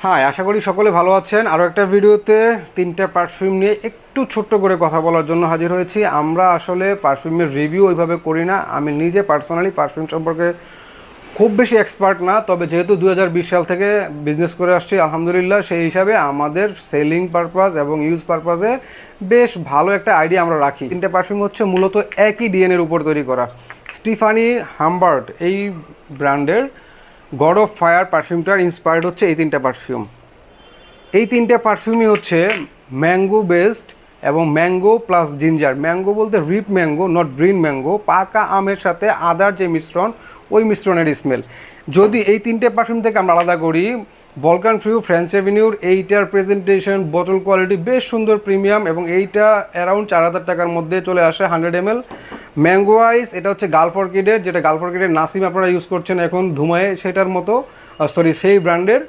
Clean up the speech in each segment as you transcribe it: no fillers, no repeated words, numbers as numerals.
হ্যাঁ, আশা করি সকলে ভালো আছেন। আরও একটা ভিডিওতে তিনটা পারফিউম নিয়ে একটু ছোট্ট করে কথা বলার জন্য হাজির হয়েছি। আমরা আসলে পারফিউমের রিভিউ ওইভাবে করি না। আমি নিজে পার্সোনালি পারফিউম সম্পর্কে খুব বেশি এক্সপার্ট না, তবে যেহেতু 2020 সাল থেকে বিজনেস করে আসছি আলহামদুলিল্লাহ, সেই হিসাবে আমাদের সেলিং পারপাস এবং ইউজ পারপাসে বেশ ভালো একটা আইডিয়া আমরা রাখি। তিনটা পারফিউম হচ্ছে মূলত একই ডিএনএর উপর তৈরি করা। স্টিফানি হামবার্ট এই ব্র্যান্ডের গড অফ ফায়ার পারফিউমটার ইন্সপায়ার্ড হচ্ছে এই তিনটা পারফিউম। এই তিনটা পারফিউমই হচ্ছে ম্যাঙ্গো বেসড এবং ম্যাঙ্গো প্লাস জিঞ্জার। ম্যাঙ্গো বলতে রিপ ম্যাঙ্গো, নট গ্রিন ম্যাঙ্গো। পাকা আমের সাথে আদার যে মিশ্রণ, ওই মিশ্রণের স্মেল। যদি এই তিনটে পারফিউম থেকে আমরা আলাদা করি, ভলকান ফ্রিউ ফ্রেঞ্চ এভিনিউর এইটার প্রেজেন্টেশন, বটল কোয়ালিটি বেশ সুন্দর প্রিমিয়াম, এবং এইটা অ্যারাউন্ড 4000 টাকার মধ্যে চলে আসে 100 ml। ম্যাঙ্গো আইস এটা হচ্ছে গালফ অর্কিডের, যেটা গালফ অর্কিডের নাসিম আপনারা ইউজ করছেন এখন ধুমায়ে, সেটার মতো সেই ব্র্যান্ডের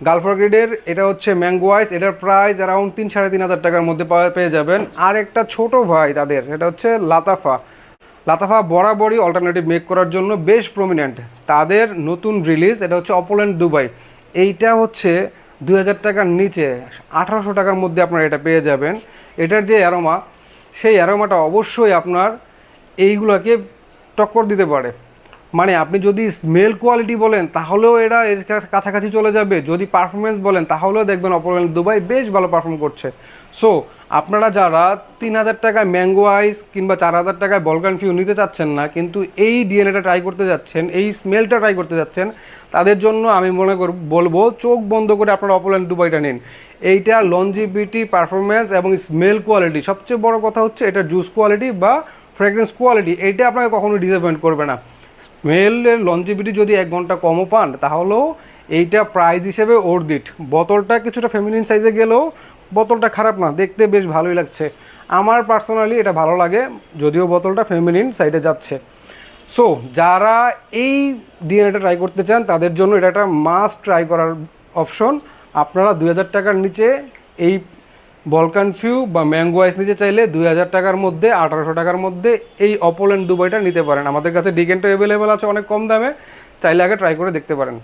গালফ অর্কিডের এটা হচ্ছে ম্যাঙ্গো আইস। এটার প্রাইস অ্যারাউন্ড 3-3.5 টাকার মধ্যে পেয়ে যাবেন। আর একটা ছোট ভাই তাদের, এটা হচ্ছে লাতাফা। লাতাফা বরাবরই অল্টারনেটিভ মেক করার জন্য বেশ প্রমিনেন্ট। তাদের নতুন রিলিজ এটা হচ্ছে অপোল্যান্ড দুবাই। এইটা হচ্ছে 2000 টাকার নিচে 1800 টাকার মধ্যে আপনারা এটা পেয়ে যাবেন। এটার যে অ্যারোমা, সেই অ্যারোমাটা অবশ্যই আপনার এইগুলোকে টক্কর দিতে পারে। মানে আপনি যদি স্মেল কোয়ালিটি বলেন তাহলেও এরা এর কাছাকাছি চলে যাবে, যদি পারফরমেন্স বলেন তাহলেও দেখবেন অপোল্যান্ড দুবাই বেশ ভালো পারফর্ম করছে। সো আপনারা যারা 3000 টাকায় ম্যাঙ্গো আইস কিংবা 4000 টাকায় ভলকান ফিউ নিতে চাচ্ছেন না, কিন্তু এই ডিএনএটা ট্রাই করতে যাচ্ছেন, এই স্মেলটা ট্রাই করতে যাচ্ছেন, তাদের জন্য আমি বলবো চোখ বন্ধ করে আপনারা অপোল্যান্ড দুবাইটা নিন। এইটা লনজিভিটি, পারফরমেন্স এবং স্মেল কোয়ালিটি, সবচেয়ে বড় কথা হচ্ছে এটা জুস কোয়ালিটি বা ফ্রেগরেন্স কোয়ালিটি, এইটা আপনাকে কখনো ডিসঅ্যাপয়েন্ট করবে না। স্মেলের লঞ্জিভিটি যদি 1 ঘন্টা কমও পান তাহলেও এইটা প্রাইস হিসেবে অর্থিট। বোতলটা কিছুটা ফেমিনিন সাইজে গেলেও বোতলটা খারাপ না, দেখতে বেশ ভালোই লাগছে। আমার পার্সোনালি এটা ভালো লাগে, যদিও বোতলটা ফেমিনিন সাইডে যাচ্ছে। সো যারা এই ডিএনএটা ট্রাই করতে চান তাদের জন্য এটা একটা মাস্ট ট্রাই করার অপশন। আপনারা 2000 টাকার নিচে এই ভলকান ফিউ বা ম্যাঙ্গো আইস নিতে চাইলে 2000 টাকার মধ্যে, 1800 টাকার মধ্যে এই অপোল্যান্ড দুবাইটা নিতে পারেন। আমাদের কাছে ডিকেনটা অ্যাভেলেবেল আছে অনেক কম দামে, চাইলে আগে ট্রাই করে দেখতে পারেন।